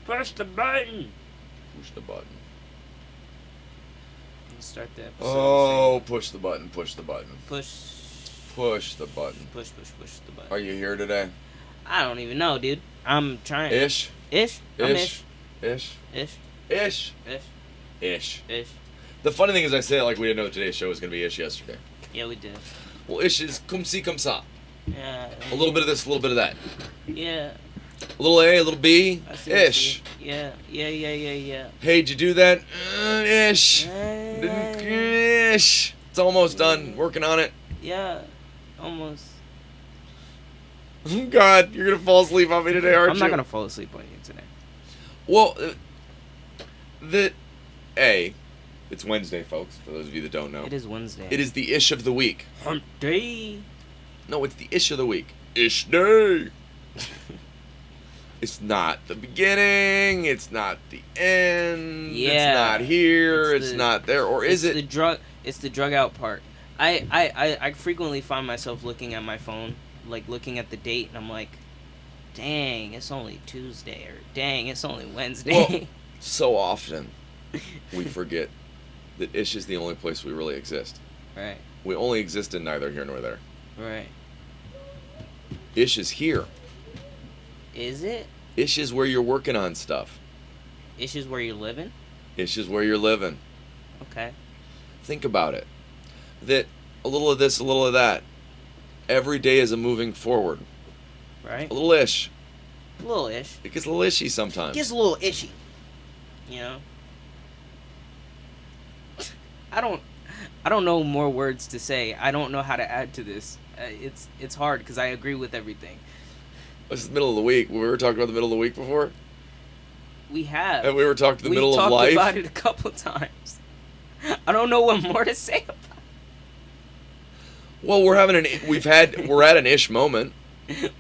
Push the button. Push the button. Let's start the episode. Oh, push the button. Push the button. Push. Push the button. Push the button. Are you here today? I don't even know, dude. I'm trying. Ish. Ish. I'm ish. Ish. Ish. Ish. Ish. Ish. Ish. The funny thing is, I say it like we didn't know today's show was going to be ish yesterday. Yeah, we did. Well, ish is cum si cum sa. Yeah. A little bit of this, a little bit of that. Yeah. A little A, a little B. I see, Ish. Yeah. Yeah. Hey, did you do that? Ish. Ish. It's almost done. Working on it. Yeah. Almost. God, you're going to fall asleep on me today, aren't you? I'm not gonna fall asleep on you today. Well, it's Wednesday, folks, for those of you that don't know. It is Wednesday. It is the ish of the week. Hump day. No, it's the ish of the week. Ish day. It's not the beginning. It's not the end. Yeah. It's not here. It's not there. Or is it? It's the drug out part. I frequently find myself looking at my phone, like looking at the date, and I'm like, dang, it's only Tuesday, or dang, it's only Wednesday. Well, so often we forget that ish is the only place we really exist. Right. We only exist in neither here nor there. Right. Ish is here. Is it? Ish is where you're working on stuff. Ish is where you're living? Ish is where you're living. Okay. Think about it. That a little of this, a little of that. Every day is a moving forward. Right. A little ish. A little ish. It gets a little ishy sometimes. It gets a little ishy. You know? I don't know more words to say. I don't know how to add to this. It's hard because I agree with everything. This is the middle of the week. We were talking about the middle of the week before. We have. And we were talking the middle of life. We've talked about it a couple times. I don't know what more to say about it. Well, we're at an ish moment.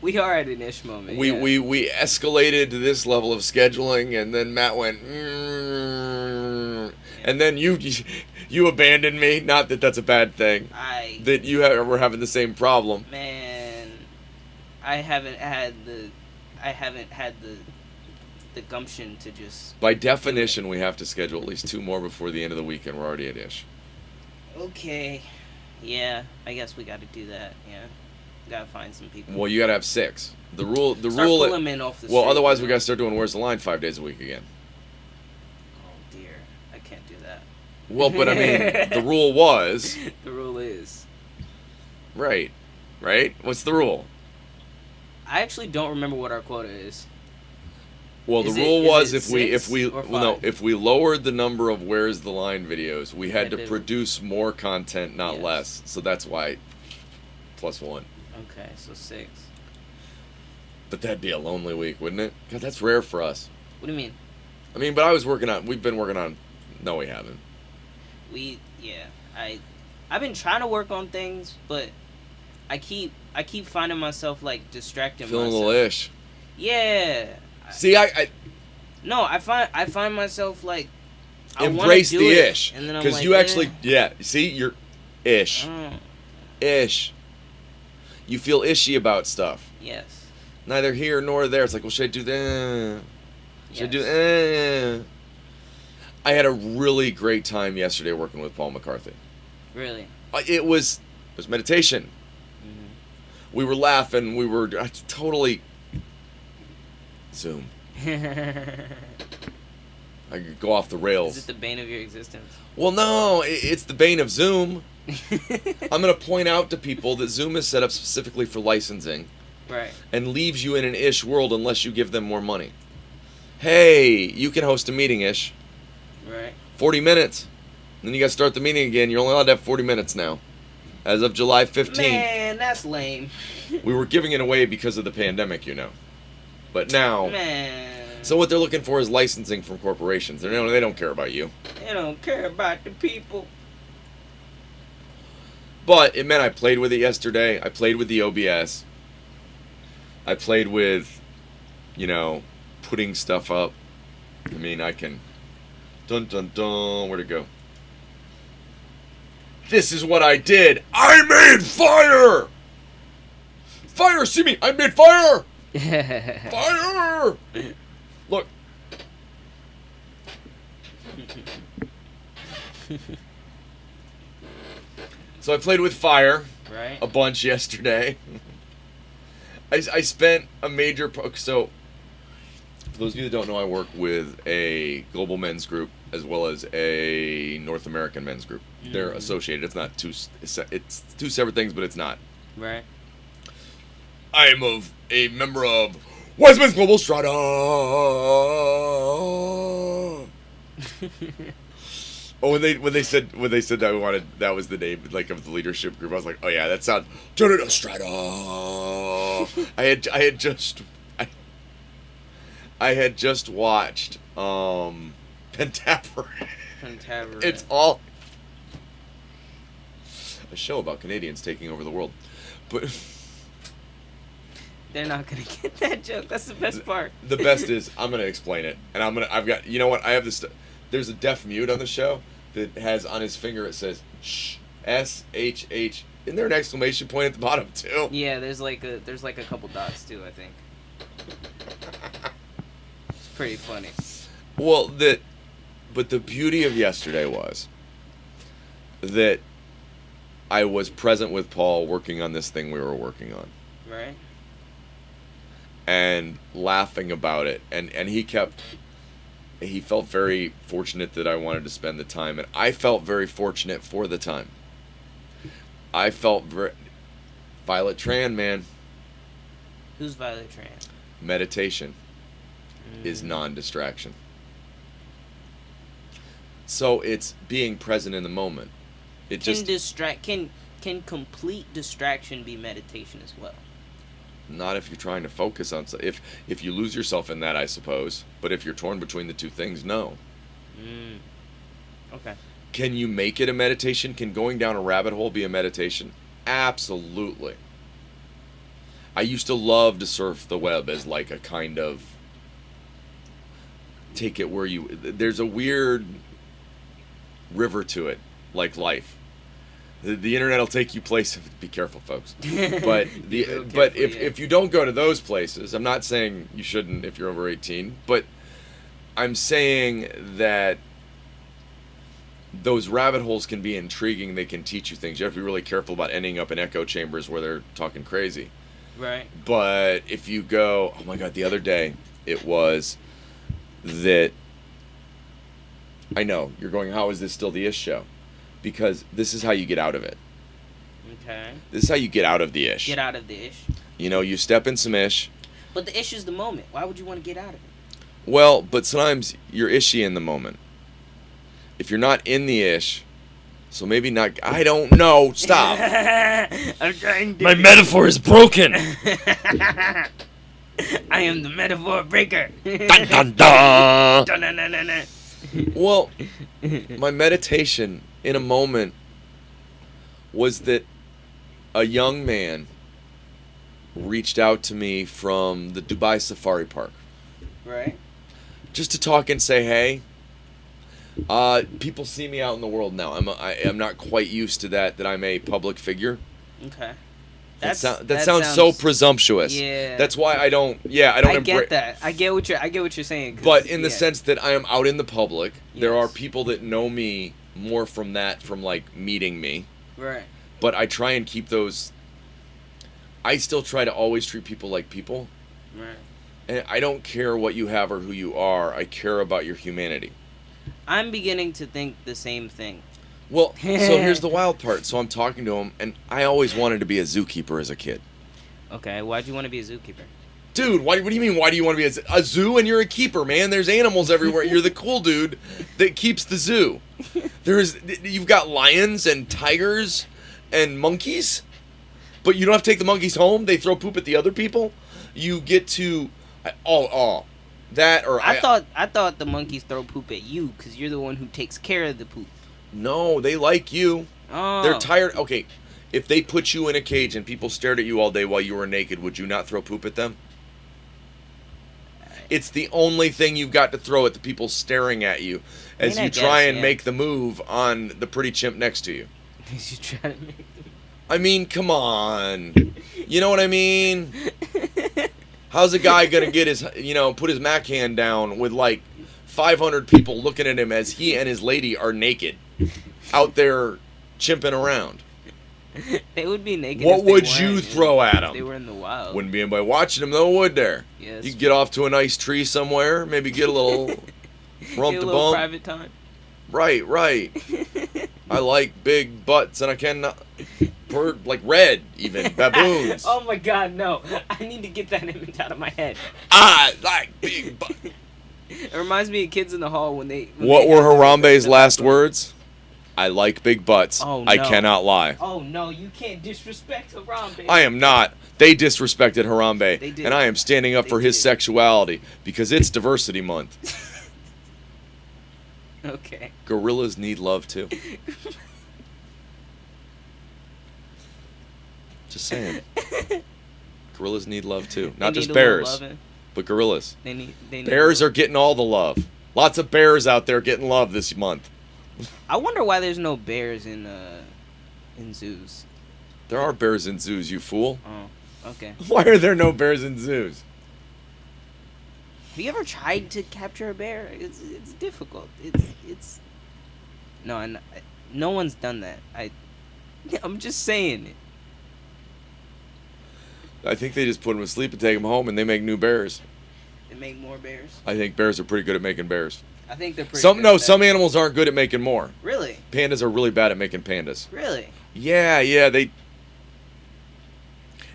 We are at an ish moment. We yeah. escalated to this level of scheduling, and then Matt went, and then you abandoned me. Not that that's a bad thing. That were having the same problem. Man, I haven't had the gumption to just. By definition, we have to schedule at least 2 more before the end of the week, and we're already at ish. Okay, yeah, I guess we got to do that. Yeah, gotta find some people. Well, you gotta have 6. The rule. Start pulling them in off the well, street, otherwise we gotta start doing Where's the Line 5 days a week again. Oh dear, I can't do that. Well, but I mean, the rule was. The rule is. Right. What's the rule? I actually don't remember what our quota is. Well, the rule was if we lowered the number of Where's the Line videos, we had to produce more content, not less. So that's why +1. Okay, so 6. But that'd be a lonely week, wouldn't it? God, that's rare for us. What do you mean? I mean, but we've been working on. No, we haven't. I've been trying to work on things, but I keep finding myself like distracting Feeling myself. a little ish. Yeah. See, I find myself like I embrace do the it, ish and then I'm because like, you actually see you're ish. Ish. You feel ishy about stuff. Yes. Neither here nor there. It's like, well, should I do that? Should I do that? I had a really great time yesterday working with Paul McCarthy. Really? It was meditation. Mm-hmm. We were laughing. We were totally Zoom. I could go off the rails. Is it the bane of your existence? Well, no, it's the bane of Zoom. I'm going to point out to people that Zoom is set up specifically for licensing. Right. And leaves you in an ish world unless you give them more money. Hey, you can host a meeting ish. Right. 40 minutes. Then you got to start the meeting again. You're only allowed to have 40 minutes now. As of July 15th. Man, that's lame. We were giving it away because of the pandemic, you know. But now. Man. So what they're looking for is licensing from corporations. They don't care about you. They don't care about the people. But it meant I played with it yesterday. I played with the OBS. I played with, putting stuff up. I mean, I can... Dun, dun, dun. Where'd it go? This is what I did. I made fire! Fire, see me! I made fire! Fire! Look. So I played with fire Right. a bunch yesterday. I spent a major... So, for those of you that don't know, I work with a global men's group as well as a North American men's group. They're associated. It's not two... It's two separate things, but it's not. Right. I am a member of Westman's Global Strata. Oh, when they said that we wanted, that was the name like of the leadership group. I was like, oh yeah, that sounds Strata. I had just watched Pentaveret. Pentaveret. It's all a show about Canadians taking over the world, but They're not gonna get that joke. That's the best part. the best is I'm gonna explain it, and I've got, you know what, I have this. There's a deaf mute on the show that has on his finger, it says shh, SHH. Isn't there an exclamation point at the bottom too? Yeah, there's like a couple dots too, I think. It's pretty funny. Well, but the beauty of yesterday was that I was present with Paul working on this thing we were working on. Right. And laughing about it, and he felt very fortunate that I wanted to spend the time, and I felt very fortunate for the time. I felt Violet Tran, man. Who's Violet Tran? Meditation is non-distraction. So it's being present in the moment. It just can complete distraction be meditation as well? not if you're trying to focus on if you lose yourself in that, I suppose. But if you're torn between the two things, no. Okay. Can you make it a meditation? Can going down a rabbit hole be a meditation? Absolutely. I used to love to surf the web as like a kind of take it where you... There's a weird river to it, like life. The internet will take you places. Be careful, folks. But if you don't go to those places, I'm not saying you shouldn't if you're over 18, but I'm saying that those rabbit holes can be intriguing. They can teach you things. You have to be really careful about ending up in echo chambers where they're talking crazy. Right. But if you go, oh my God, the other day it was that, I know, you're going, how is this still the ish show? Because this is how you get out of it. Okay. This is how you get out of the ish. Get out of the ish. You know, you step in some ish. But the ish is the moment. Why would you want to get out of it? Well, but sometimes you're ishy in the moment. If you're not in the ish, so maybe not. I don't know. Stop. I'm trying to. My metaphor is broken. I am the metaphor breaker. Dun, dun, dun. Dun, dun, dun, dun, dun. Well, my meditation in a moment was that a young man reached out to me from the Dubai Safari Park. Right. Just to talk and say, hey, people see me out in the world now. I'm not quite used to that I'm a public figure. Okay. That sounds so presumptuous. Yeah. That's why I don't. Yeah, I don't. I get that. I get what you're saying. But in the sense that I am out in the public, there are Yes. people that know me more from like meeting me. Right. But I try and keep those. I still try to always treat people like people. Right. And I don't care what you have or who you are. I care about your humanity. I'm beginning to think the same thing. Well, so here's the wild part. So I'm talking to him, and I always wanted to be a zookeeper as a kid. Okay, why'd you want to be a zookeeper? Dude, what do you mean, why do you want to be a zoo and you're a keeper, man? There's animals everywhere. You're the cool dude that keeps the zoo. You've got lions and tigers and monkeys, but you don't have to take the monkeys home. They throw poop at the other people. You get to... that or... I thought the monkeys throw poop at you because you're the one who takes care of the poop. No, they like you. Oh. They're tired. Okay, if they put you in a cage and people stared at you all day while you were naked, would you not throw poop at them? It's the only thing you've got to throw at the people staring at you as you try and make the move on the pretty chimp next to you. You try to make them... I mean, come on. You know what I mean? How's a guy gonna get his, put his Mac hand down with like 500 people looking at him as he and his lady are naked out there chimping around. They would be naked. What if they would weren't you in- throw at if them? They were in the wild. Wouldn't be anybody watching them, though, would there? Yes. You could get off to a nice tree somewhere, maybe get a little rump Get a to little bump. private time. Right. I like big butts, and I cannot. Like red, even. Baboons. Oh my god, no. I need to get that image out of my head. I like big butts. It reminds me of Kids in the Hall when they... What were Harambe's last words? I like big butts. Oh, I no. cannot lie. Oh no, you can't disrespect Harambe. I am not. They disrespected Harambe. They did. And I am standing up They for his did. sexuality because it's diversity month. Okay. Gorillas need love too. Just saying. Gorillas need love too. Not They just need a little bears, loving. but gorillas. They need Bears are getting all the love. Lots of bears out there getting love this month. I wonder why there's no bears in zoos. There are bears in zoos, you fool. Oh, okay. Why are there no bears in zoos? Have you ever tried to capture a bear? It's difficult. It's no one's done that. I'm just saying it. I think they just put them to sleep and take them home, and they make new bears. They make more bears. I think bears are pretty good at making bears. I think they're pretty. Some good at that. some animals aren't good at making more. Really? Pandas are really bad at making pandas. Really? Yeah, they.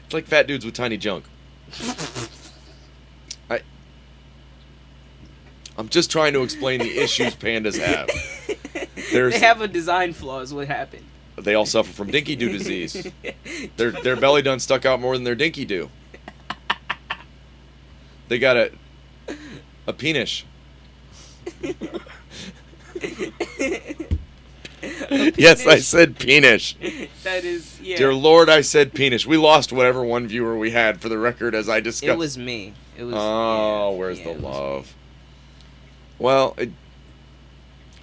It's like fat dudes with tiny junk. I'm just trying to explain the issues pandas have. They have a design flaw. Is what happened. They all suffer from dinky do disease. Their belly done stuck out more than their dinky do. They got a penis. Yes, I said penis. That is, yeah. Dear Lord, I said penis. We lost whatever one viewer we had for the record, as I discussed. It was me. It was. Oh, yeah, where's yeah, the it was- love? Well,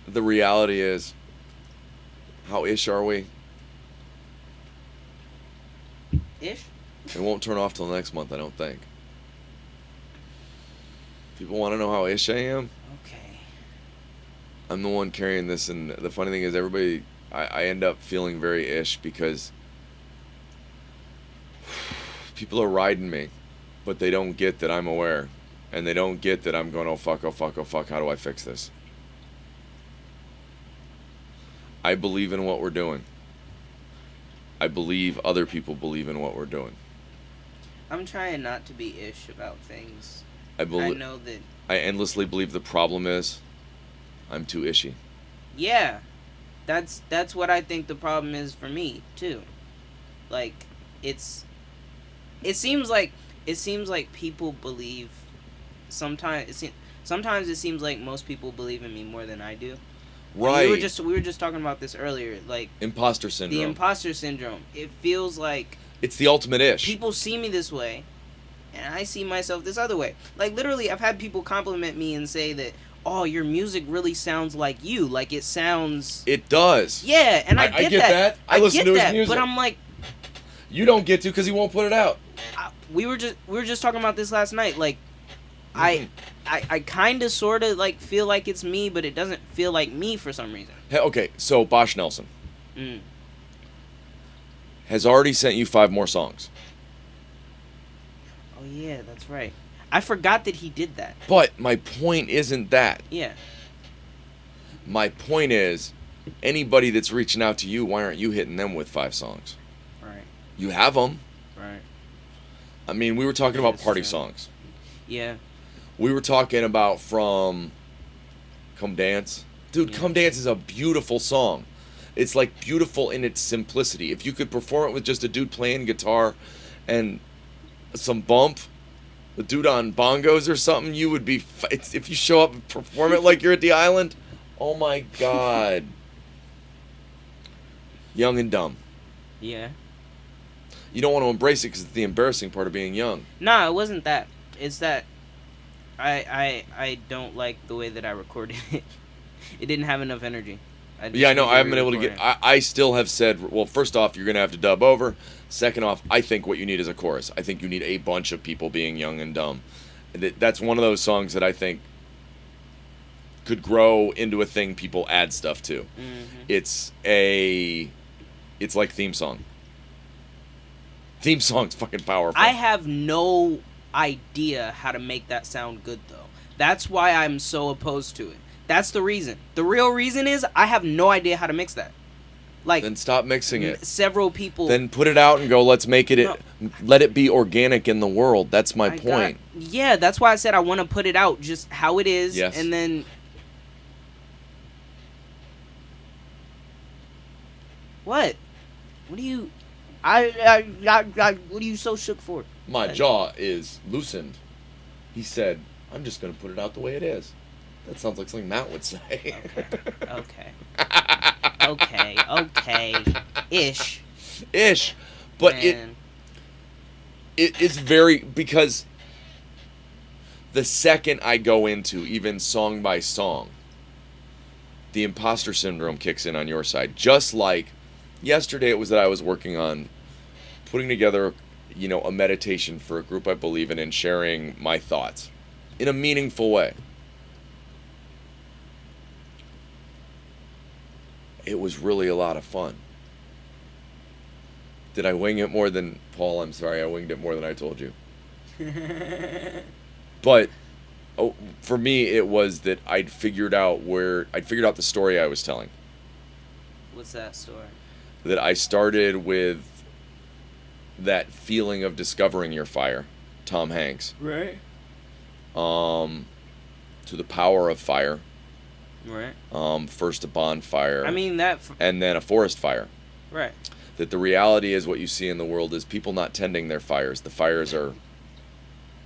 the reality is, how ish are we? Ish. It won't turn off till next month, I don't think. People want to know how ish I am. Okay. I'm the one carrying this, and the funny thing is, everybody, I end up feeling very ish because people are riding me, but they don't get that I'm aware, and they don't get that I'm going, oh fuck, how do I fix this? I believe in what we're doing. I believe other people believe in what we're doing. I'm trying not to be ish about things. I know that. I endlessly believe the problem is I'm too ishy. Yeah, that's what I think the problem is for me too. Like, it seems like people believe. Sometimes it seems like most people believe in me more than I do. Right. We were just talking about this earlier, like Imposter syndrome. the imposter syndrome. It feels like It's the ultimate ish. people see me this way, and I see myself this other way. Like, literally, I've had people compliment me and say that, "Oh, your music really sounds like you. Like, it sounds." It does. Yeah, and I get that. I listen get to his that, music. but I'm like, You don't get to because he won't put it out. we were just talking about this last night. Like, Mhm. I kind of sort of like feel like it's me, but it doesn't feel like me for some reason. Hey, okay, so Bosch Nelson Mm. has already sent you 5 more songs. Oh yeah, that's right. I forgot that he did that. But my point isn't that. Yeah. My point is, anybody that's reaching out to you, why aren't you hitting them with 5 songs? Right. You have them. Right. I mean, we were talking about That's party true. songs. Yeah. We were talking about from Come Dance. Dude, Yeah. Come Dance is a beautiful song. It's like beautiful in its simplicity. If you could perform it with just a dude playing guitar and some bump, a dude on bongos or something, you would be... if you show up and perform it like you're at the island, oh my God. Young and dumb. Yeah. You don't want to embrace it because it's the embarrassing part of being young. Nah, it wasn't that. It's that I don't like the way that I recorded it. It didn't have enough energy. Yeah, I know. I haven't been able to re-record get... I still have said, well, first off, you're going to have to dub over. Second off, I think what you need is a chorus. I think you need a bunch of people being young and dumb. That's one of those songs that I think could grow into a thing people add stuff to. Mm-hmm. It's like theme song. Theme song's fucking powerful. I have no idea how to make that sound good, though. That's why I'm so opposed to it. That's the reason. The real reason is I have no idea how to mix that. Like, then stop mixing it. Several people. Then put it out and go. Let's make it. No. Let it be organic in the world. That's my point. Yeah, that's why I said I want to put it out just how it is, yes. And then. What? What are you? What are you so shook for? My jaw is loosened. He said, "I'm just gonna put it out the way it is." That sounds like something Matt would say. Okay. Ish. But man. It is very, because the second I go into even song by song, the imposter syndrome kicks in on your side. Just like yesterday, it was that I was working on putting together, a meditation for a group I believe in and sharing my thoughts in a meaningful way. It was really a lot of fun. Did I wing it more than Paul? I'm sorry, I winged it more than I told you. But for me, it was that I'd figured out the story I was telling. What's that story? That I started with that feeling of discovering your fire, Tom Hanks. Right. To the power of fire. Right. First a bonfire. I mean that. And then a forest fire. Right. That the reality is what you see in the world is people not tending their fires. The fires are,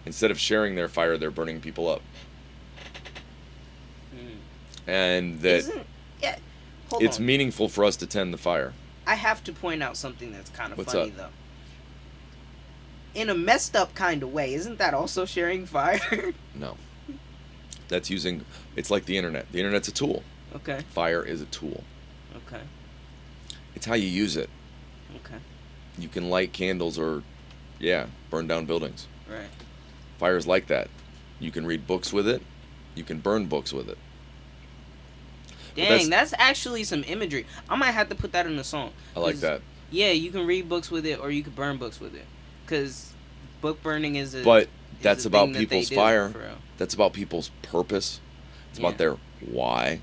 instead of sharing their fire, they're burning people up. And that it's meaningful for us to tend the fire. I have to point out something that's kind of What's funny, up? though. In a messed up kind of way, isn't that also sharing fire? No. It's like the internet. The internet's a tool. Okay. Fire is a tool. Okay. It's how you use it. Okay. You can light candles or, burn down buildings. Right. Fire's like that. You can read books with it. You can burn books with it. Dang, that's actually some imagery. I might have to put that in the song. I like that. Yeah, you can read books with it or you can burn books with it. Because book burning is But that's about people's fire. For real. That's about people's purpose. It's about their why.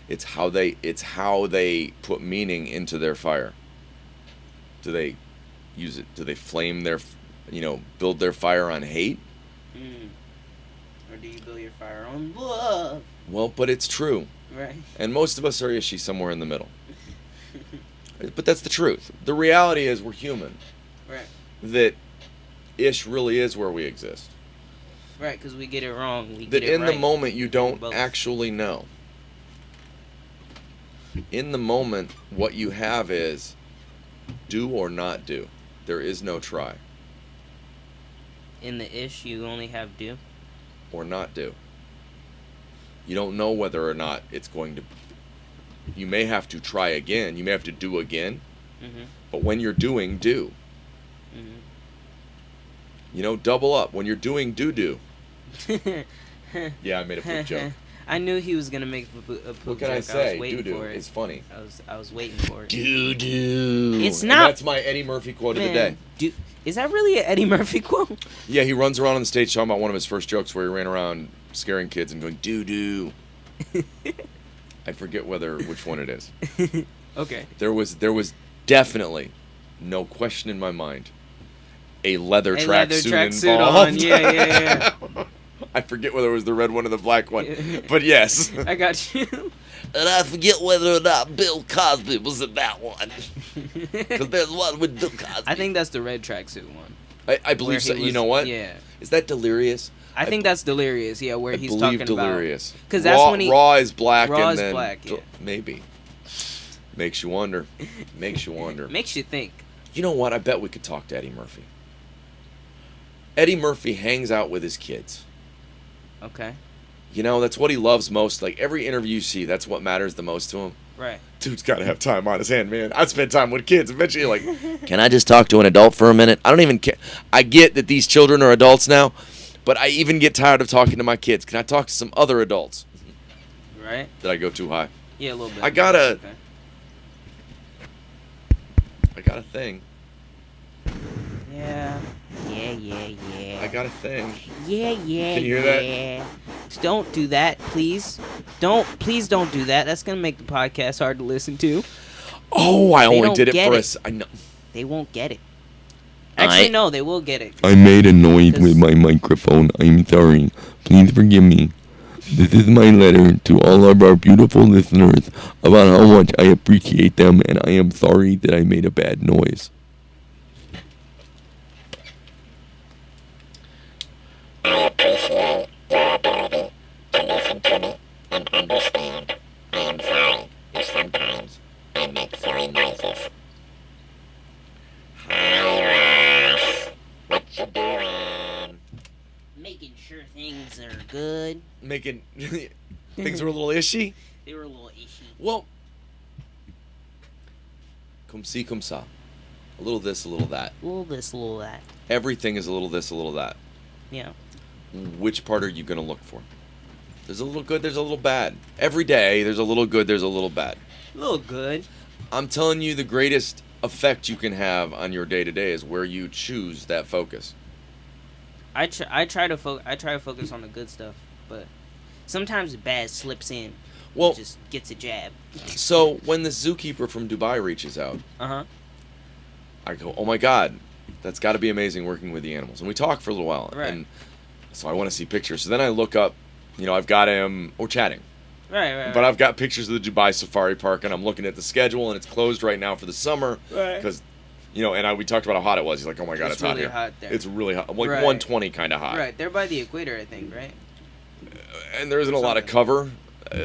It's how they put meaning into their fire. Do they use it? Do they flame their, build their fire on hate? Or do you build your fire on love? Well, but it's true. Right. And most of us are ishy somewhere in the middle. But that's the truth. The reality is we're human. Right. That ish really is where we exist. Right, because we get it wrong. That in the moment you don't actually know. In the moment, what you have is do or not do. There is no try. In the ish, you only have do? Or not do. You don't know whether or not it's going to. You may have to try again. You may have to do again. Mm-hmm. But when you're doing, do. Mm-hmm. Double up. When you're doing, do. Yeah, I made a poop joke. I knew he was gonna make a poop joke. What can I say? Do it's funny. I was waiting for it. Do. It's not. And that's my Eddie Murphy quote of the day. Is that really an Eddie Murphy quote? Yeah, he runs around on the stage talking about one of his first jokes where he ran around scaring kids and going do. I forget which one it is. Okay. There was definitely no question in my mind a leather tracksuit involved. Yeah. I forget whether it was the red one or the black one, but yes. I got you. And I forget whether or not Bill Cosby was in that one. Because there's one with Bill Cosby. I think that's the red tracksuit one. I believe so. You know what? Yeah. Is that Delirious? I think that's Delirious, yeah, where he's talking Delirious. about... Because that's when he... Raw is black Raw and is black, yeah. Maybe. Makes you wonder. Makes you think. You know what? I bet we could talk to Eddie Murphy. Eddie Murphy hangs out with his kids. Okay. That's what he loves most. Like, every interview you see, that's what matters the most to him. Right. Dude's got to have time on his hand, man. I spend time with kids. Eventually, you're like, can I just talk to an adult for a minute? I don't even care. I get that these children are adults now, but I even get tired of talking to my kids. Can I talk to some other adults? Right? Did I go too high? Yeah, a little bit. I got That's a, okay. I got a thing. Yeah. Yeah, yeah, I yeah. got a thing. Yeah, yeah, Can you hear that? yeah. Don't do that, please. Please don't do that. That's gonna make the podcast hard to listen to. Oh, I They only don't did it get for it. I know. They won't get it. Actually, no, they will get it. I made a noise 'Cause- with my microphone. I'm sorry. Please forgive me. This is my letter to all of our beautiful listeners about how much I appreciate them, and I am sorry that I made a bad noise. I appreciate your ability to listen to me and understand. I am sorry if sometimes I make silly noises. Hi, Ross. What you doing? Making sure things are good. Making things were a little ishy? They were a little ishy. Well, comme ci, comme ça. A little this, a little that. A little this, a little that. Everything is a little this, a little that. Yeah. Which part are you going to look for? There's a little good, there's a little bad. Every day, there's a little good, there's a little bad. A little good. I'm telling you, the greatest effect you can have on your day to day is where you choose that focus. I try to focus on the good stuff, but sometimes the bad slips in. Well, Just gets a jab. so when the zookeeper from Dubai reaches out, Uh-huh. I go, oh my God, that's got to be amazing working with the animals. And we talk for a little while. Right. And so I want to see pictures. So then I look up, I've got him, chatting. Right. But I've got pictures of the Dubai Safari Park, and I'm looking at the schedule, and it's closed right now for the summer. Right. Because, and we talked about how hot it was. He's like, oh my God, it's hot really here. hot there. It's really hot. Like Right. 120 kind of hot. Right. They're by the equator, I think, right? And there isn't a lot of Something. cover.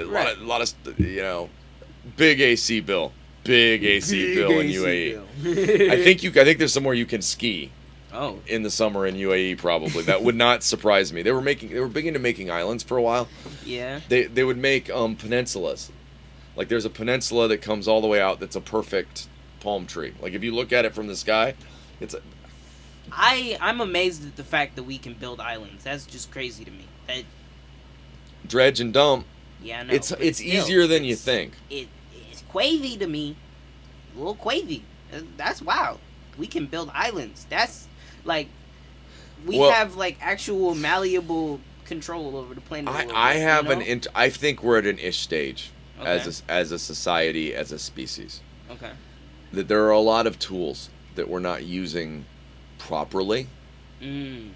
Right. A lot of, big AC bill. Big AC bill in UAE. I think there's somewhere you can ski. Oh. In the summer in UAE, probably. That would not surprise me. They were big into making islands for a while. Yeah. They would make peninsulas. Like there's a peninsula that comes all the way out that's a perfect palm tree. Like if you look at it from the sky, it's I'm amazed at the fact that we can build islands. That's just crazy to me. dredge and dump. Yeah, I know. It's but still, easier than you think. It's quavy to me. A little quavy. That's wild. We can build islands. That's like we have like actual malleable control over the planet. I have I think we're at an ish stage Okay. as a society, as a species. Okay. That there are a lot of tools that we're not using properly. Mm.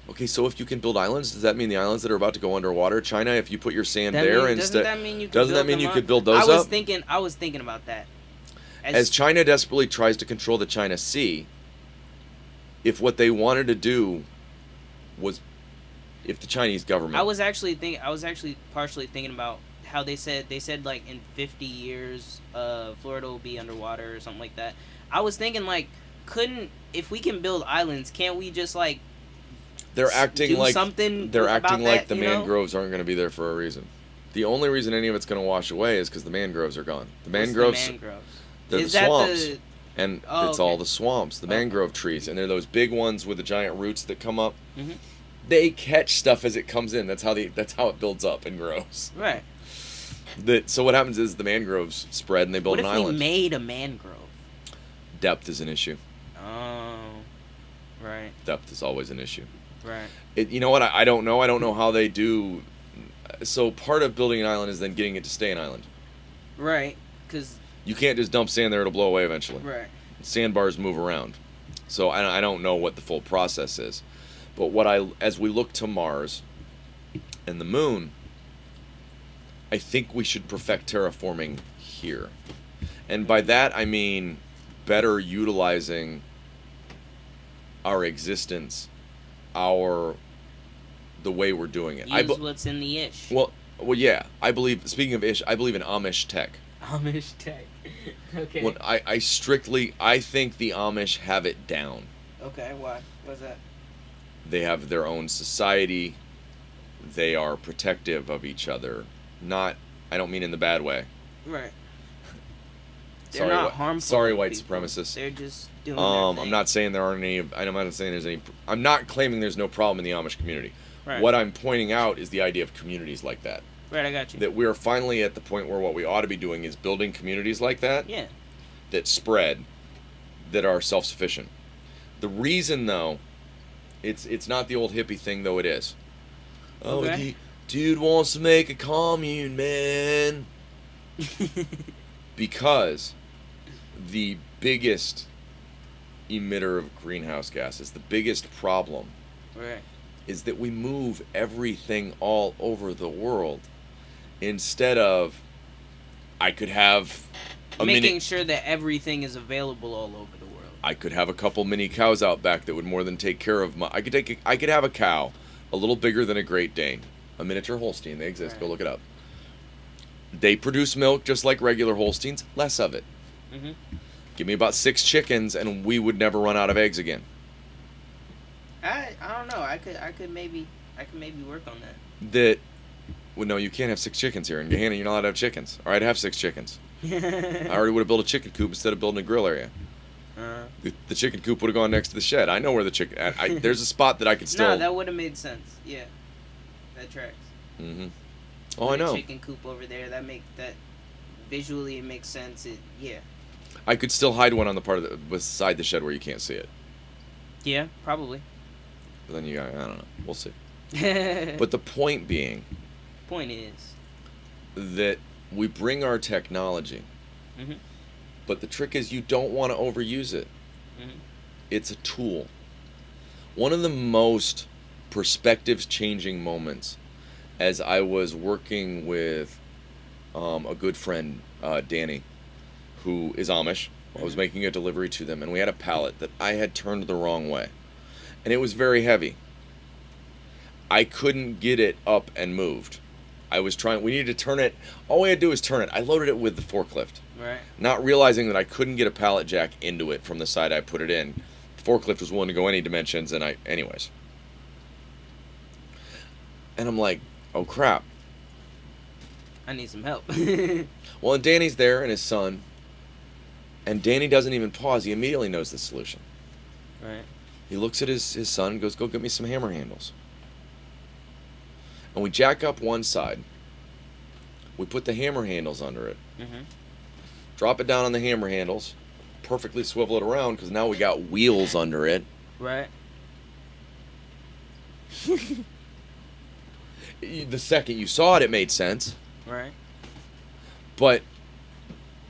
Okay, so if you can build islands, does that mean the islands that are about to go underwater, China, if you put your sand That there mean- instead, doesn't that mean you could build those up? I was thinking about that. As China desperately tries to control the China Sea, if what they wanted to do was, if the Chinese government, I was actually partially thinking about how they said like in 50 years, Florida will be underwater or something like that. I was thinking like, if we can build islands, can't we just like they're acting do like something they're about acting like that, the mangroves aren't going to be there for a reason. The only reason any of it's going to wash away is because the mangroves are gone. The mangroves, they're Is the that swamps. the- And Oh, it's okay. all the swamps, the Okay. mangrove trees, and they're those big ones with the giant roots that come up. Mhm. They catch stuff as it comes in. That's how it builds up and grows. Right. So what happens is the mangroves spread and they build What an if we island. made a mangrove? Depth is an issue. Oh. Right. Depth is always an issue. Right. You know what? I don't know. I don't know how they do. So part of building an island is then getting it to stay an island. Right. Because. You can't just dump sand there; it'll blow away eventually. Right. Sandbars move around, so I don't know what the full process is. But as we look to Mars and the Moon, I think we should perfect terraforming here, and by that I mean better utilizing our existence, the way we're doing it. Use what's in the ish. Well, yeah. I believe. Speaking of ish, I believe in Amish tech. Amish tech. Okay. Well, I think the Amish have it down. Okay. Why? What's that? They have their own society. They are protective of each other. I don't mean in the bad way. Right. They're Sorry, not harmful. sorry, white people. supremacists. They're just doing their thing. I'm not saying there aren't any. I'm not saying there's any. I'm not claiming there's no problem in the Amish community. Right. What I'm pointing out is the idea of communities like that. Right, I got you. That we are finally at the point where what we ought to be doing is building communities like that, Yeah. that spread, that are self-sufficient. The reason, though, it's not the old hippie thing, though it is. Oh, Okay. dude wants to make a commune, man. Because the biggest emitter of greenhouse gases, the biggest problem, Right. is that we move everything all over the world instead of I could have a Making sure that everything is available all over the world. I could have a couple mini cows out back that would more than take care of my. I could have a cow a little bigger than a Great Dane, a miniature Holstein. They exist. Right. Go look it up. They produce milk just like regular Holsteins, less of it. Mm-hmm. Give me about 6 chickens, and we would never run out of eggs again. I don't know. I could maybe work on That, well, no, you can't have 6 chickens here in Gahanna. You're not allowed to have chickens. All right, have 6 chickens. I that. already would have built a chicken coop instead of building a grill area. The chicken coop would have gone next to the shed. I know where the chicken. There's a spot that I could still. No, that would have made sense. Yeah, that tracks. Mm-hmm. Oh, I know. Chicken coop over there. That visually it makes sense. Yeah. I could still hide one on the part of beside the shed where you can't see it. Yeah, probably. But then I don't know. We'll see. But But the point being point is, that we bring our technology, mm-hmm. but the trick is you don't want to overuse it. Mm-hmm. It's a tool. One of the most perspectives-changing moments, as I was working with a good friend, Danny, who is Amish. I was making a delivery to them, and we had a pallet that I had turned the wrong way. And it was very heavy. I couldn't get it up and moved. We needed to turn it. All we had to do was turn it. I loaded it with the forklift. Right. Not realizing that I couldn't get a pallet jack into it from the side I put it in. The forklift was willing to go any dimensions, and anyways. And I'm like, oh crap. I need some help. Well, and Danny's there and his son. And Danny doesn't even pause. He immediately knows the solution. Right. He looks at his son and goes, go get me some hammer handles. And we jack up one side. We put the hammer handles under it. Mm-hmm. Drop it down on the hammer handles. Perfectly swivel it around because now we got wheels under it. Right. The second you saw it, it made sense. Right. But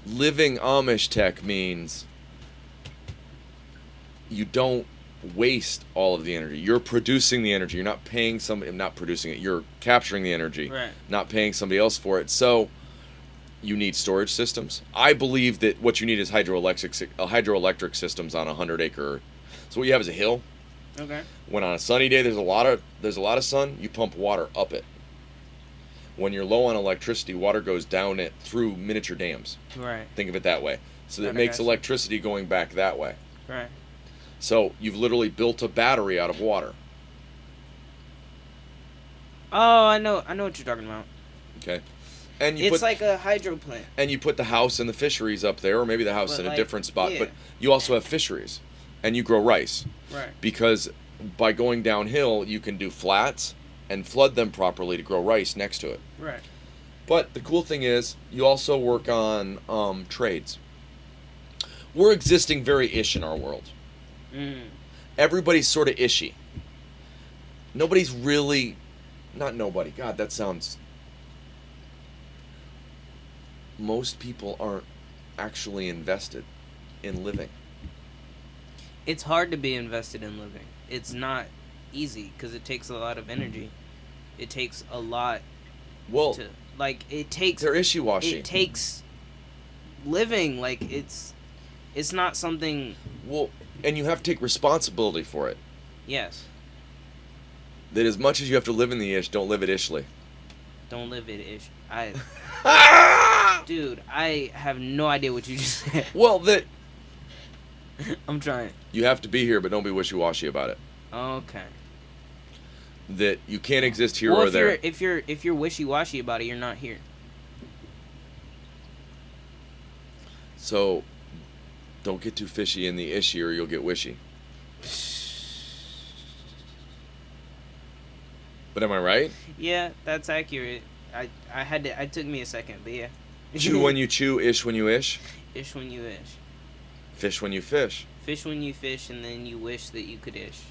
living Amish tech means you don't waste all of the energy. You're producing the energy. You're not paying somebody, not producing it. You're capturing the energy, Right. not paying somebody else for it. So you need storage systems. I believe that what you need is hydroelectric systems on a 100-acre. So what you have is a hill. Okay. When on a sunny day there's a lot of sun, you pump water up it. When you're low on electricity, water goes down it through miniature dams. Right. Think of it that way. So that Okay, makes gotcha. electricity going back that way. Right. So you've literally built a battery out of water. Oh, I know what you're talking about. Okay. And It's like a hydro plant. and you put the house and the fisheries up there, or maybe the house But in a like, different spot, yeah. but you also have fisheries. And you grow rice. Right. Because by going downhill, you can do flats and flood them properly to grow rice next to it. Right. But the cool thing is, you also work on trades. We're existing very ish in our world. Mm. Everybody's sort of ishy. Nobody's really, not nobody. God, that sounds. Most people aren't actually invested in living. It's hard to be invested in living. It's not easy because it takes a lot of energy. It takes a lot Well, to it takes. they're ishy-washy. It takes living. Like it's not something. Well, and you have to take responsibility for it. Yes. That as much as you have to live in the ish, don't live it ishly. Don't live it ish. Dude, I have no idea what you just said. Well, that I'm trying. you have to be here, but don't be wishy-washy about it. Okay. That you can't exist here Well, or there. if you're wishy-washy about it, you're not here. So, don't get too fishy in the ishy, or you'll get wishy. But am I right? Yeah, that's accurate. I took me a second, but yeah. Chew when you chew, ish when you ish, Ish when you ish. fish when you fish. Fish when you fish, and then you wish that you could ish.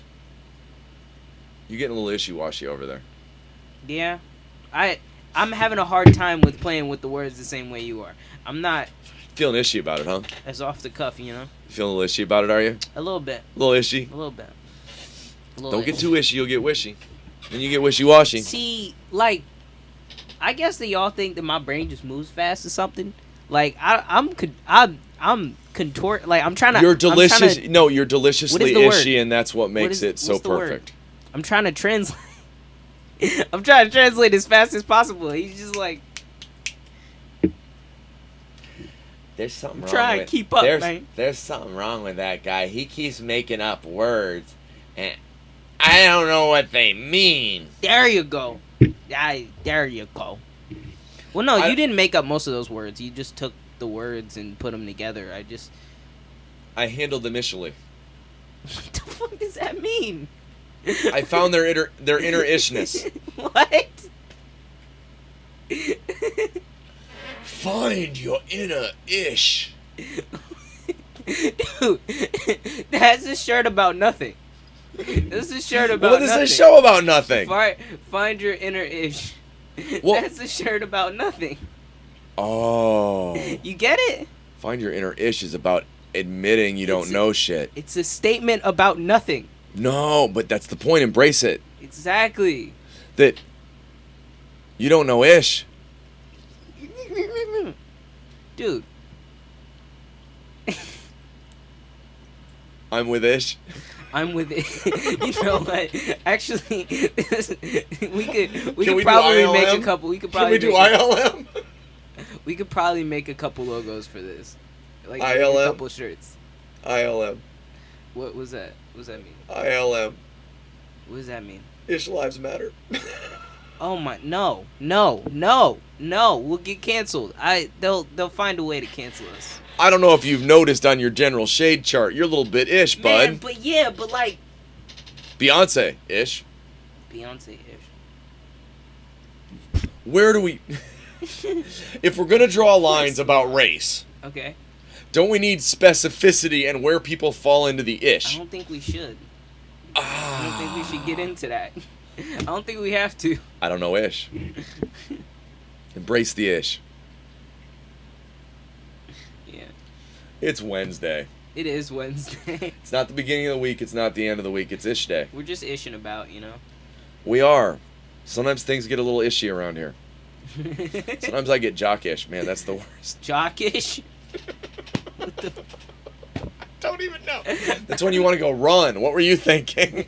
You getting a little ishy washy over there. Yeah, I'm having a hard time with playing with the words the same way you are. I'm not Feeling ishy about it, huh? as off the cuff, you know. You feeling a little ishy about it, are you? A little bit, A little ishy. a little bit. A little Don't get bit. too ishy, you'll get wishy. Then you get wishy washy. See, like, I guess that y'all think that my brain just moves fast or something. Like I'm contort. Like I'm trying to. You're delicious. I'm trying to, No, you're deliciously the word? ishy, and that's what makes it so what's the word? perfect. I'm trying to translate. I'm trying to translate as fast as possible. He's just like There's something wrong trying to with keep up, man. There's something wrong with that guy. He keeps making up words, and I don't know what they mean. There you go. There you go. Well, no, you didn't make up most of those words. You just took the words and put them together. I handled them initially. What the fuck does that mean? I found their inner ishness. What? Find your inner ish. Dude, that's a shirt about nothing. This is a shirt about What is nothing. this show about nothing? Find your inner ish. Well- That's a shirt about nothing. Oh. You get it? Find your inner ish is about admitting you don't know shit. It's a statement about nothing. No, but that's the point. Embrace it. Exactly. That you don't know ish. Dude. I'm with ish. I'm with it. You know what? Actually, we could we probably do make a ILM? couple. We could Can probably we do make ILM? we could probably make a couple logos for this. Like make ILM? a couple shirts. ILM. What was that? What does that mean? ILM. What does that mean? Ish lives matter. Oh my! No! We'll get canceled. They'll find a way to cancel us. I don't know if you've noticed on your general shade chart, you're a little bit ish, bud. Man, but yeah, but like Beyonce ish. Beyonce-ish. Where do we? If we're gonna draw lines about race, Okay. don't we need specificity and where people fall into the I ish? don't think we should. I don't think we should get into that. I don't think we have to. I don't know ish. Embrace the ish. Yeah. It's Wednesday. It is Wednesday. It's not the beginning of the week. It's not the end of the week. It's ish day. We're just ishing about, you know. We are. Sometimes things get a little ishy around here. Sometimes I get jockish. Man, that's the worst. Jockish. Don't even know. That's when you want to go run. What were you thinking?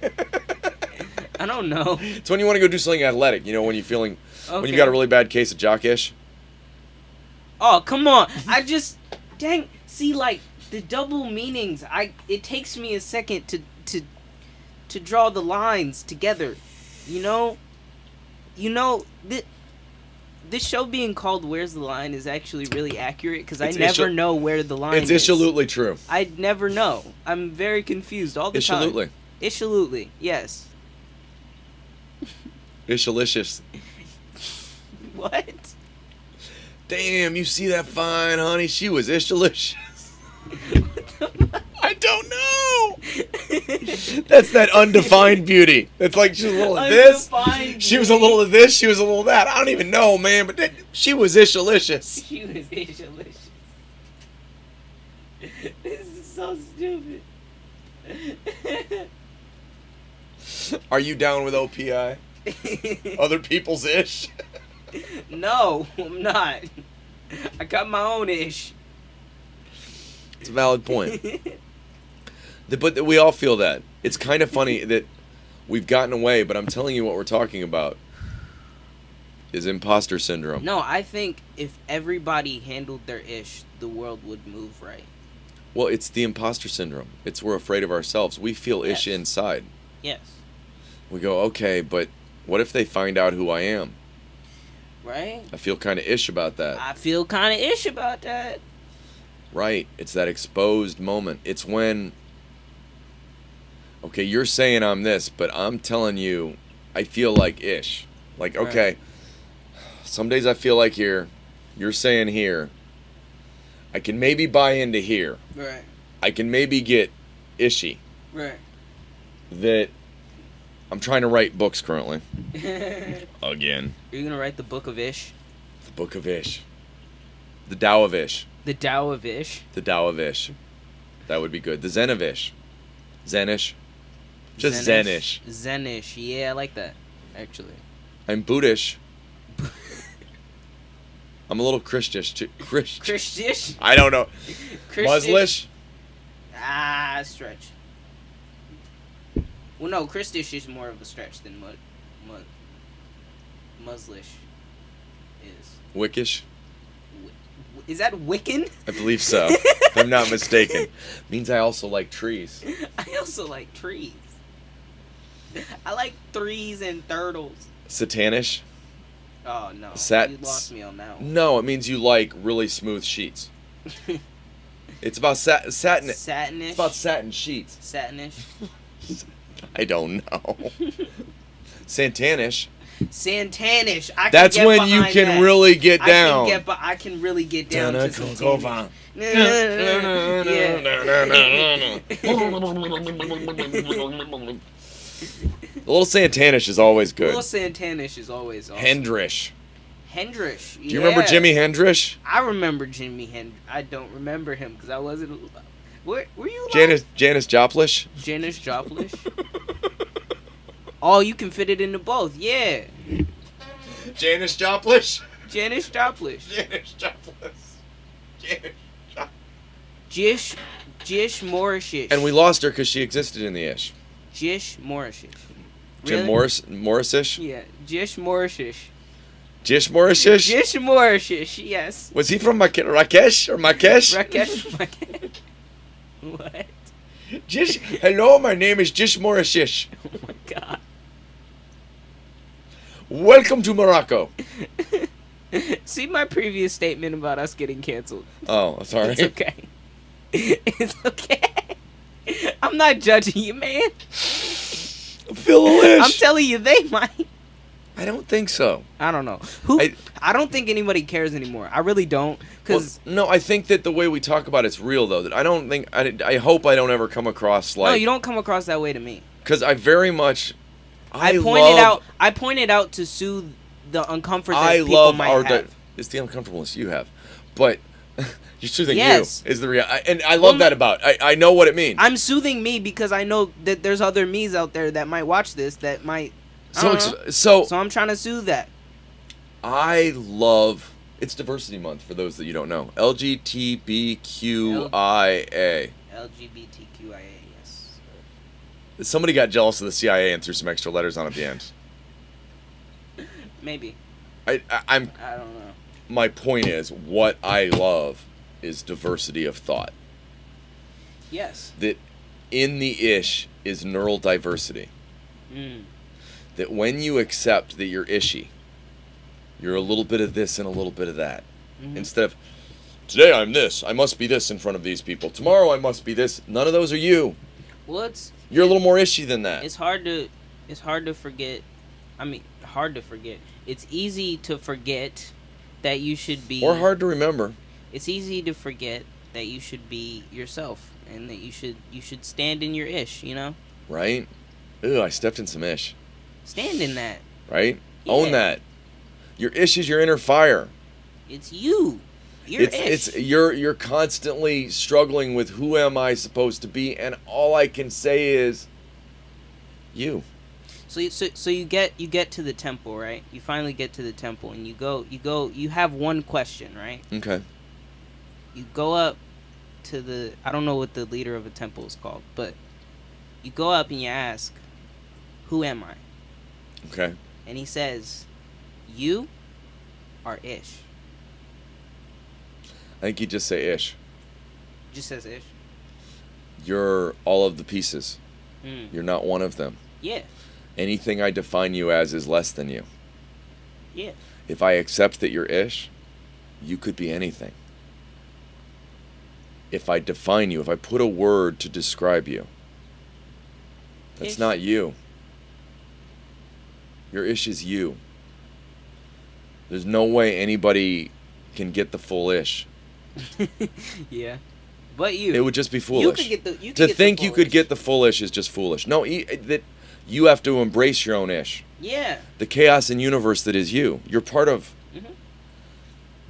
I don't know. It's when you want to go do something athletic. You know, when you're feeling, when Okay. you got a really bad case of jockish. Oh, come on. Dang, see, like, the double meanings, it takes me a second to draw the lines together. You know, this show being called Where's the Line is actually really accurate because I It's never know where the line It's is. ishalutely true. I never know. I'm very confused all the time. Ishalutely. Ishalutely, yes. Ishalicious. What? Damn, you see that fine honey? She was ishalicious. I don't know. That's that undefined beauty. It's like she was a little of this. Undefined She was a little of this. She was a little of that. I don't even know, man. But she was ishalicious. She was Asialicious. This is so stupid. Are you down with OPI? Other people's ish? No, I'm not. I got my own ish. It's a valid point. But we all feel that. It's kind of funny that we've gotten away, but I'm telling you what we're talking about is imposter syndrome. No, I think if everybody handled their ish, the world would move right. Well, it's the imposter syndrome. It's we're afraid of ourselves. We feel ish Yes. inside. Yes. We go, okay, but what if they find out who I am? Right? I feel kind of ish about that. I feel kind of ish about that. Right. It's that exposed moment. It's when, okay, you're saying I'm this, but I'm telling you, I feel like ish. Like, okay, Some days I feel like here. You're saying here. I can maybe buy into here. Right. I can maybe get ishy. Right. That I'm trying to write books currently. Are Again. you gonna write the Book of Ish? The Book of Ish. The Tao of Ish. The Tao of Ish? The Tao of Ish. That would be good. The Zen of Ish. Zenish. Just Zenish. Zenish. Yeah, I like that, actually. I'm Buddhish. I'm a little Christish too. Christish? I don't know. Christish? Muslish? Ah, stretch. Well, no, Christish is more of a stretch than Muslish is. Wickish? Is that Wiccan? I believe so. If I'm not mistaken. Means I also like trees. I also like trees. I like threes and turtles. Satanish? Oh, no. You lost me on that one. No, it means you like really smooth sheets. It's about satin. Satinish? It's about satin sheets. Satinish? I don't know. Santanish. Santanish. That's when you can really get down. I can really get down to Santanish. A little Santanish is always good. A little Santanish is always awesome. Hendrish. Hendrish. Do you remember Jimi Hendrish? I remember Jimi Hendrish. I don't remember him because I wasn't. Where were you? Janis Joplin? Janis Joplin. Oh, you can fit it into both. Yeah. Janis Joplin. Janis Joplin. Janis Joplin. Jish Morrishish. And we lost her because she existed in the ish. Jish Morrishish. Jim Morrisish? Yeah, Jish Morrishish. Jish Morrishish? Jish Morrishish, yes. Was he from Rakesh or Makesh? Rakesh. What? Jish. Hello, my name is Jish Morrishish. Oh my god. Welcome to Morocco. See my previous statement about us getting canceled. Oh, sorry. It's okay. It's okay. I'm not judging you, man. Phil Lish. I'm telling you, they might. I don't think so. I don't know. I don't think anybody cares anymore. I really don't. No, I think that the way we talk about it's real, though. That I don't think. I hope I don't ever come across like. No, you don't come across that way to me. Because I very much. I pointed out to soothe the uncomfort that people might have. It's the uncomfortableness you have, but. You're soothing you is the real, and I love that about. I know what it means. I'm soothing me because I know that there's other me's out there that might watch this that might. So I'm trying to soothe that. I love. It's Diversity Month for those that you don't know. LGBTQIA. LGBTQIA. Yes. Somebody got jealous of the CIA and threw some extra letters on at the end. Maybe. I don't know. My point is, what I love is diversity of thought. Yes. That in the ish is neural diversity. That when you accept that you're ishy, you're a little bit of this and a little bit of that. Instead of, today I'm this, I must be this in front of these people. Tomorrow I must be this. None of those are you. Well, you're a little more ishy than that. It's hard to forget. I mean, hard to forget. It's easy to forget that you should be, or hard to remember. It's easy to forget that you should be yourself and that you should stand in your ish, you know? Right? Ooh, I stepped in some ish. Stand in that. Right? Yeah. Own that. Your ish is your inner fire. It's you. You're constantly struggling with who am I supposed to be, and all I can say is you. So you get to the temple, right? You finally get to the temple, and you have one question, right? Okay. You go up to I don't know what the leader of a temple is called, but you go up and you ask, who am I? Okay. And he says, you are Ish. I think you just say Ish. Just says Ish. You're all of the pieces. You're not one of them. Yeah. Anything I define you as is less than you. Yeah. If I accept that you're Ish, you could be anything. If I define you, if I put a word to describe you, that's not you. Your Ish is you. There's no way anybody can get the full ish. Yeah, but It would just be you could foolish. get the you could To get the think you could foolish. get the full ish is just foolish. No, that you have to embrace your own ish. Yeah. The chaos and universe that is you. You're part of Hmm.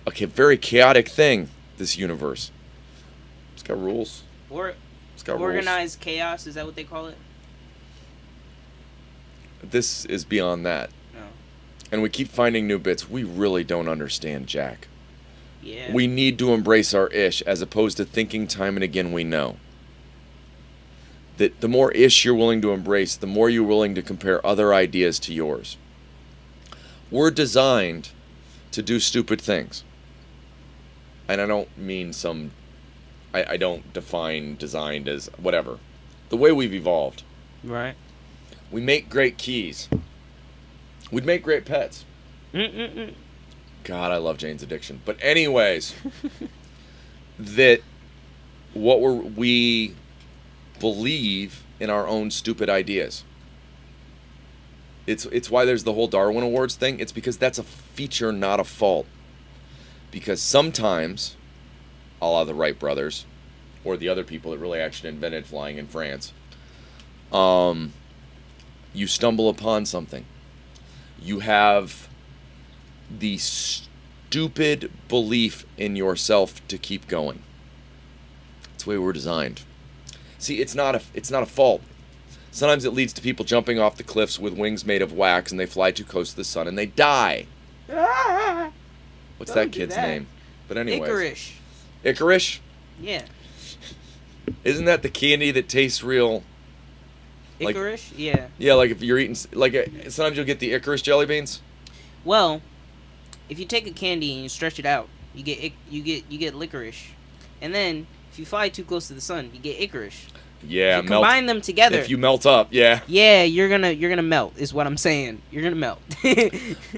a very chaotic thing, this universe. It's got rules. Or It's got rules. organized chaos, is that what they call it? This is beyond that. No. And we keep finding new bits. We really don't understand Jack. Yeah. We need to embrace our ish as opposed to thinking time and again we know. That the more ish you're willing to embrace, the more you're willing to compare other ideas to yours. We're designed to do stupid things. And I don't mean I don't define designed as whatever. The way we've evolved. Right. We make great keys. We'd make great pets. Mm-mm-mm. God, I love Jane's Addiction. But anyways, that we believe in our own stupid ideas. It's why there's the whole Darwin Awards thing. It's because that's a feature, not a fault. Because sometimes, a la the Wright brothers, or the other people that really actually invented flying in France, you stumble upon something. You have the stupid belief in yourself to keep going. That's the way we're designed. See, it's not a fault. Sometimes it leads to people jumping off the cliffs with wings made of wax, and they fly too close to the sun and they die. What's Don't that do kid's that. name? But anyways, Icarish. Icarish? Yeah. Isn't that the candy that tastes real? Like- Icarish? Yeah. Yeah, like if you're eating, sometimes you'll get the Icarus jelly beans. Well, if you take a candy and you stretch it out, you get licorice, and then if you fly too close to the sun, you get icarish. Yeah, If you combine them together. If you melt up, yeah. Yeah, you're gonna melt. Is what I'm saying. You're gonna melt.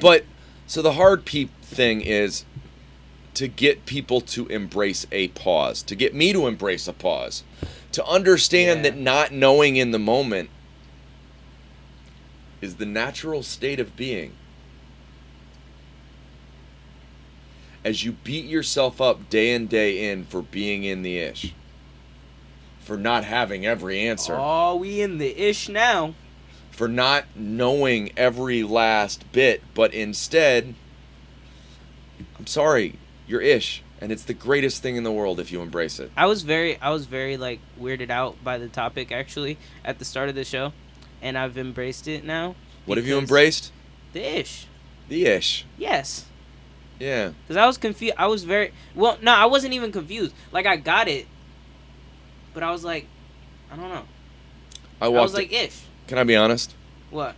But so the hard thing is to get people to embrace a pause, to get me to embrace a pause, to understand Yeah. that not knowing in the moment is the natural state of being. As you beat yourself up day in, day in for being in the ish, for not having every answer, Oh, we in the ish now. for not knowing every last bit, but instead, I'm sorry, you're ish, and it's the greatest thing in the world if you embrace it. I was very like weirded out by the topic actually at the start of the show, and I've embraced it now. What have you because embraced? The ish. The ish. Yes. Yeah. Because I was confused. I was very well. No, I wasn't even confused. Like I got it, but I was like, I don't know. I was like ish. Can I be honest? What?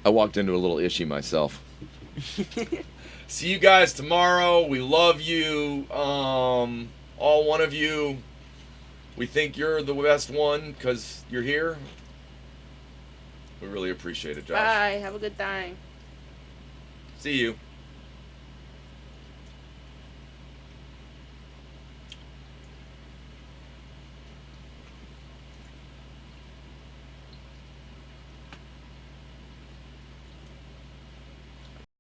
I walked into a little ishy myself. See you guys tomorrow. We love you. All one of you. We think you're the best one because you're here. We really appreciate it, Josh. Bye. Have a good time. See you.